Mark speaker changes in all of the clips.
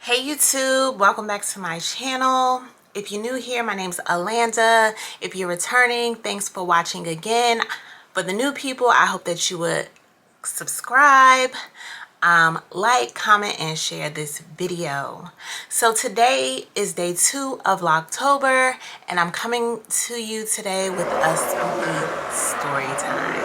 Speaker 1: Hey YouTube, welcome back to my channel. If you're new here, my name's Alanda. If you're returning, thanks for watching again. For the new people, I hope that you would subscribe, like, comment, and share this video. So today is day 2 of Vlogtober, and I'm coming to you today with a spooky story time.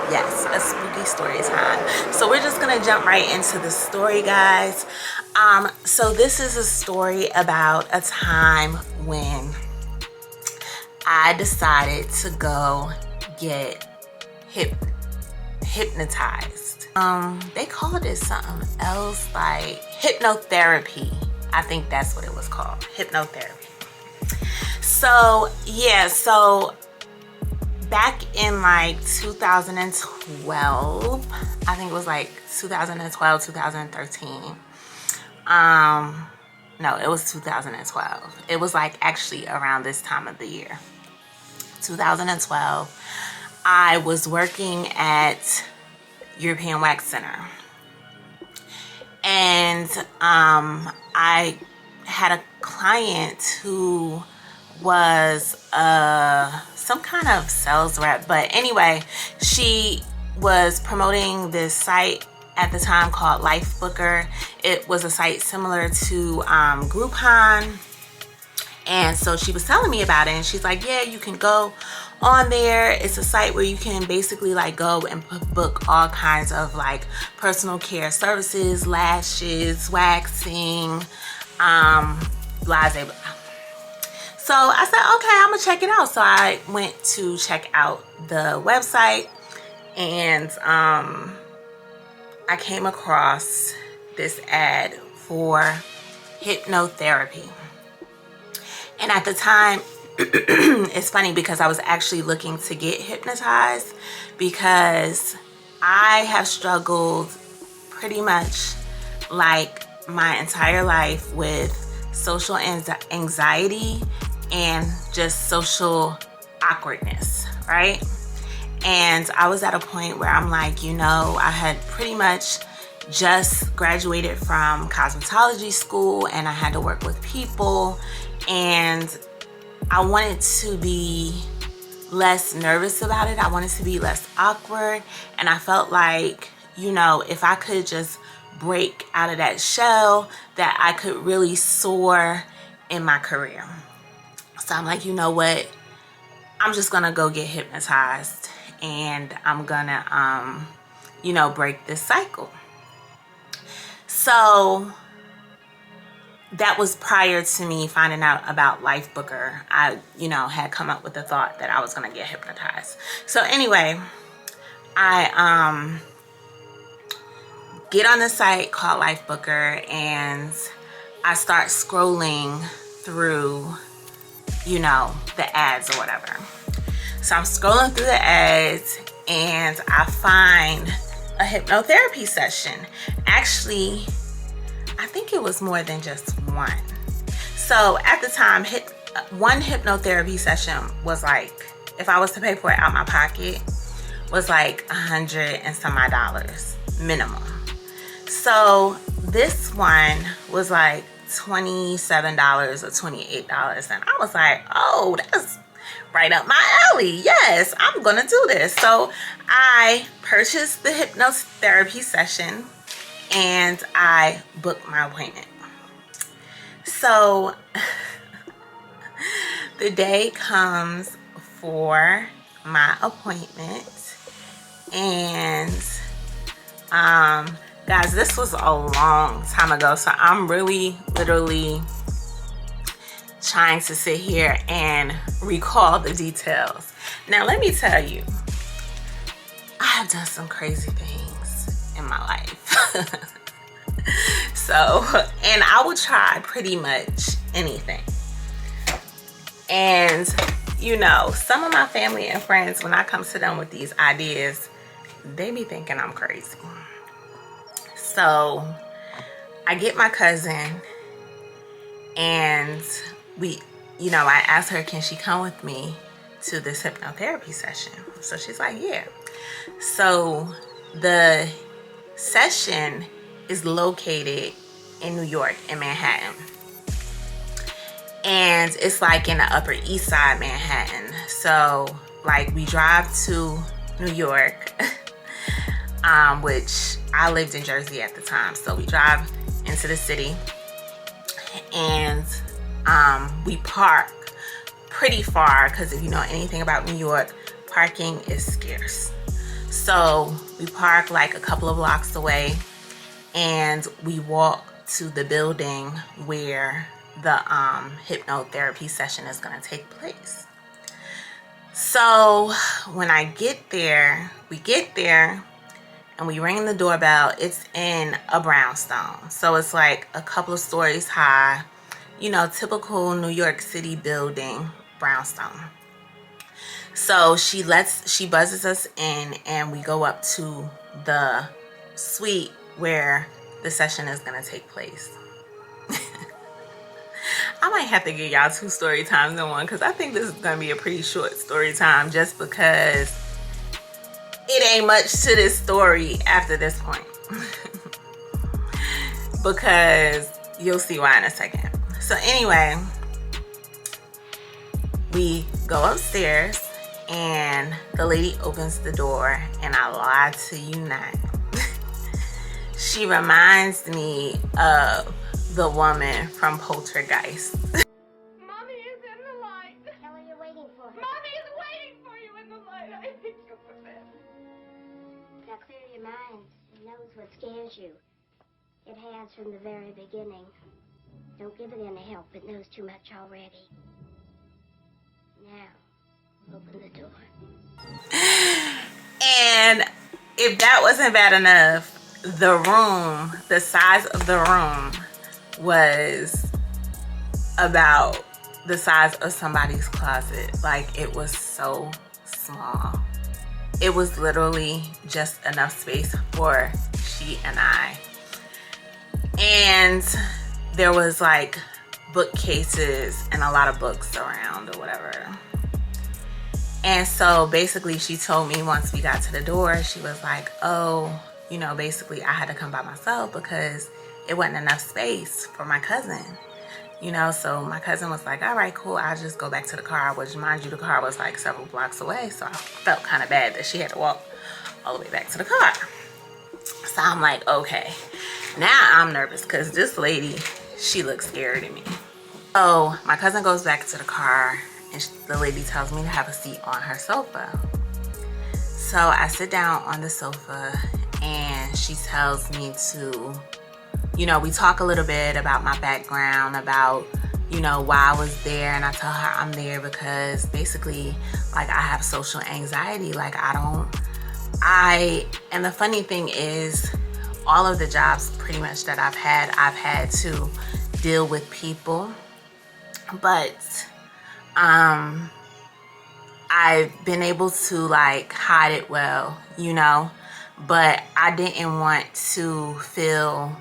Speaker 1: Yes, a spooky story time. So we're just gonna jump right into the story, guys. So this is a story about a time when I decided to go get hypnotized. They called it something else, like hypnotherapy. I think that's what it was called, hypnotherapy. So yeah, so back in like 2012, I think it was like 2012, 2013. No, it was 2012. It was like actually around this time of the year. 2012, I was working at European Wax Center. And I had a client who was some kind of sales rep, but anyway, she was promoting this site at the time called Life Booker. It was a site similar to Groupon, and so she was telling me about it, and she's like, yeah, you can go on there. It's a site where you can basically like go and book all kinds of like personal care services, lashes, waxing, blah, blah, blah. So I said, okay, I'm gonna check it out. So I went to check out the website, and I came across this ad for hypnotherapy. And at the time, it's funny because I was actually looking to get hypnotized, because I have struggled pretty much like my entire life with social anxiety and just social awkwardness, right? And I was at a point where I'm like, you know, I had pretty much just graduated from cosmetology school, and I had to work with people, and I wanted to be less nervous about it. I wanted to be less awkward, and I felt like, you know, if I could just break out of that shell, that I could really soar in my career. So I'm like, you know what? I'm just gonna go get hypnotized, and I'm gonna, you know, break this cycle. So that was prior to me finding out about Life Booker. I, you know, had come up with the thought that I was gonna get hypnotized. So anyway, I get on the site called Life Booker, and I start scrolling through, you know, the ads or whatever. So I'm scrolling through the ads, and I find a hypnotherapy session. Actually, I think it was more than just one. So at the time, one hypnotherapy session was like, if I was to pay for it out my pocket, was like $100 and some odd dollars minimum. So this one was like $27 or $28, and I was like, oh, that's right up my alley. Yes, I'm gonna do this. So I purchased the hypnotherapy session, and I booked my appointment. So the day comes for my appointment, and guys, this was a long time ago, so I'm really literally trying to sit here and recall the details. Now let me tell you, I have done some crazy things in my life. So, and I will try pretty much anything. And you know, some of my family and friends, when I come to them with these ideas, they be thinking I'm crazy. So I get my cousin, and we, you know, I asked her, can she come with me to this hypnotherapy session? So she's like, yeah. So the session is located in New York, in Manhattan. And it's like in the Upper East Side Manhattan. So like we drive to New York, which I lived in Jersey at the time. So we drive into the city and we park pretty far, because if you know anything about New York, parking is scarce. So we park like a couple of blocks away and we walk to the building where the hypnotherapy session is going to take place. So when I get there, we get there and we ring the doorbell. It's in a brownstone. So it's like a couple of stories high, you know, typical New York City building, brownstone. So she buzzes us in and we go up to the suite where the session is going to take place. I might have to give y'all 2 story times in one, because I think this is going to be a pretty short story time, just because it ain't much to this story after this point. Because you'll see why in a second. So anyway, we go upstairs and the lady opens the door, and I lie to you not. She reminds me of the woman from Poltergeist.
Speaker 2: Mommy is in the light.
Speaker 3: How are you waiting for her?
Speaker 2: Mommy is waiting for you in the light. I need to go to bed.
Speaker 3: Now clear your mind. It knows what scares you. It has from the very beginning. Don't give it any help. It knows too much already. Now, open the door.
Speaker 1: And if that wasn't bad enough, the room, the size of the room was about the size of somebody's closet. Like, it was so small. It was literally just enough space for she and I. And there was like bookcases and a lot of books around or whatever. And so basically she told me once we got to the door, she was like, oh, you know, basically I had to come by myself because it wasn't enough space for my cousin. You know, so my cousin was like, all right, cool, I'll just go back to the car, which mind you, the car was like several blocks away. So I felt kind of bad that she had to walk all the way back to the car. So I'm like, okay, now I'm nervous because this lady, she looks scary to me. So my cousin goes back to the car and the lady tells me to have a seat on her sofa. So I sit down on the sofa and she tells me to, you know, we talk a little bit about my background, about, you know, why I was there. And I tell her I'm there because basically, like, I have social anxiety. Like, and the funny thing is, all of the jobs pretty much that I've had to deal with people. But I've been able to, like, hide it well, you know. But I didn't want to feel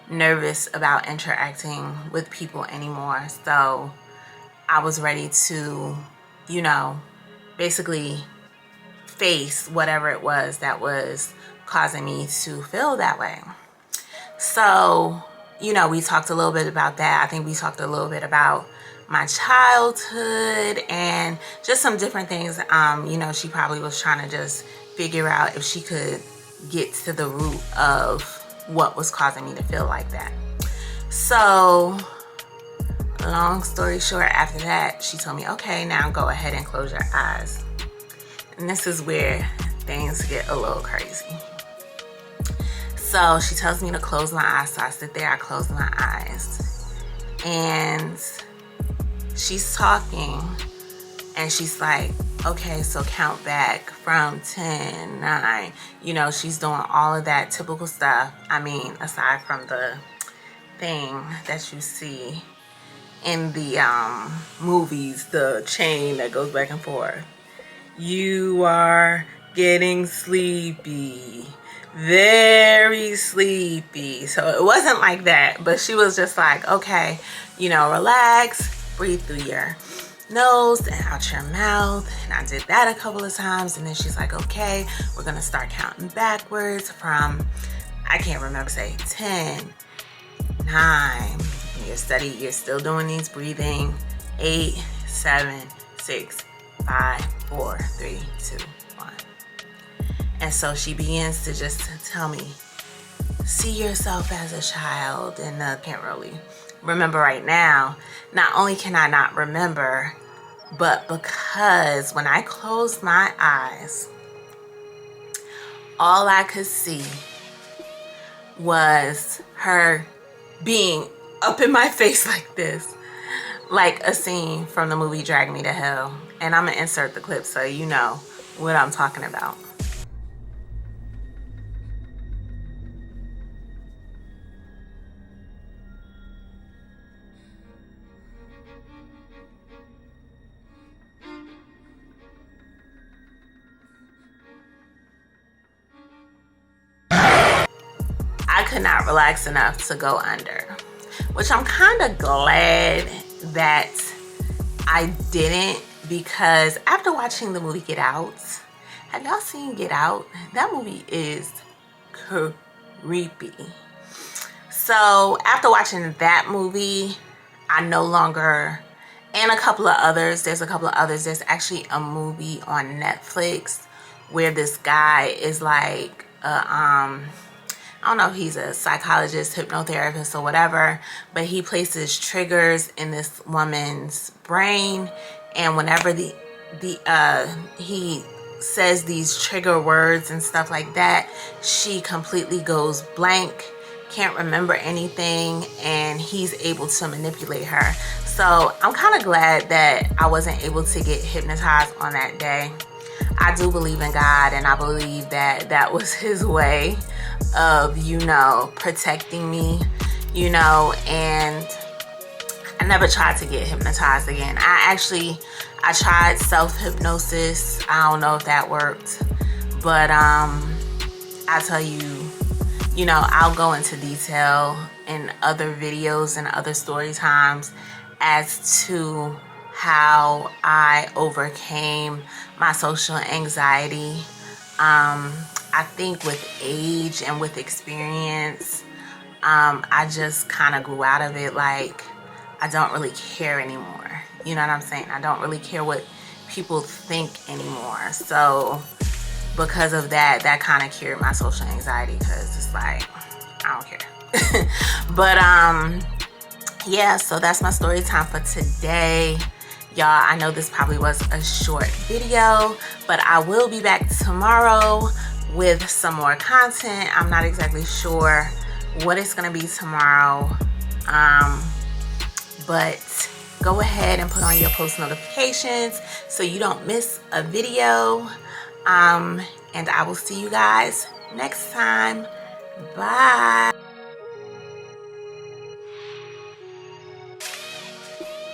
Speaker 1: nervous about interacting with people anymore. So I was ready to, you know, basically face whatever it was that was causing me to feel that way. So, you know, we talked a little bit about that. I think we talked a little bit about my childhood and just some different things. You know, she probably was trying to just figure out if she could get to the root of what was causing me to feel like that. So long story short, after that, she told me, okay, now go ahead and close your eyes. And this is where things get a little crazy. So she tells me to close my eyes. So I sit there, I close my eyes. And she's talking and she's like, okay, so count back from 10, 9. You know, she's doing all of that typical stuff. I mean, aside from the thing that you see in the movies, the chain that goes back and forth. You are getting sleepy, very sleepy. So it wasn't like that, but she was just like, okay, you know, relax, breathe through your nose and out your mouth. And I did that a couple of times. And then she's like, okay, we're going to start counting backwards from, I can't remember, say 10, 9. You're still doing these breathing. 8, 7, 6, 5, 4, 3, 2, 1. And so she begins to just tell me, see yourself as a child. And I can't really remember right now. Not only can I not remember, but because when I closed my eyes, all I could see was her being up in my face like this, like a scene from the movie Drag Me to Hell. And I'm gonna insert the clip so you know what I'm talking about. I could not relax enough to go under, which I'm kind of glad that I didn't, because after watching the movie Get Out, have y'all seen Get Out? That movie is creepy. So after watching that movie, I no longer, and a couple of others, there's actually a movie on Netflix where this guy is like I don't know if he's a psychologist, hypnotherapist, or whatever, but he places triggers in this woman's brain, and whenever he says these trigger words and stuff like that, she completely goes blank, can't remember anything, and he's able to manipulate her. So I'm kind of glad that I wasn't able to get hypnotized on that day. I do believe in God, and I believe that that was his way of, you know, protecting me, you know, and I never tried to get hypnotized again. I tried self-hypnosis. I don't know if that worked, but I tell you, you know, I'll go into detail in other videos and other story times as to how I overcame my social anxiety. I think with age and with experience, I just kind of grew out of it. Like, I don't really care anymore. You know what I'm saying? I don't really care what people think anymore. So because of that, that kind of cured my social anxiety, because it's like, I don't care. But yeah, so that's my story time for today. Y'all, I know this probably was a short video, but I will be back tomorrow with some more content. I'm not exactly sure what it's gonna be tomorrow, but go ahead and put on your post notifications so you don't miss a video, and I will see you guys next time. Bye.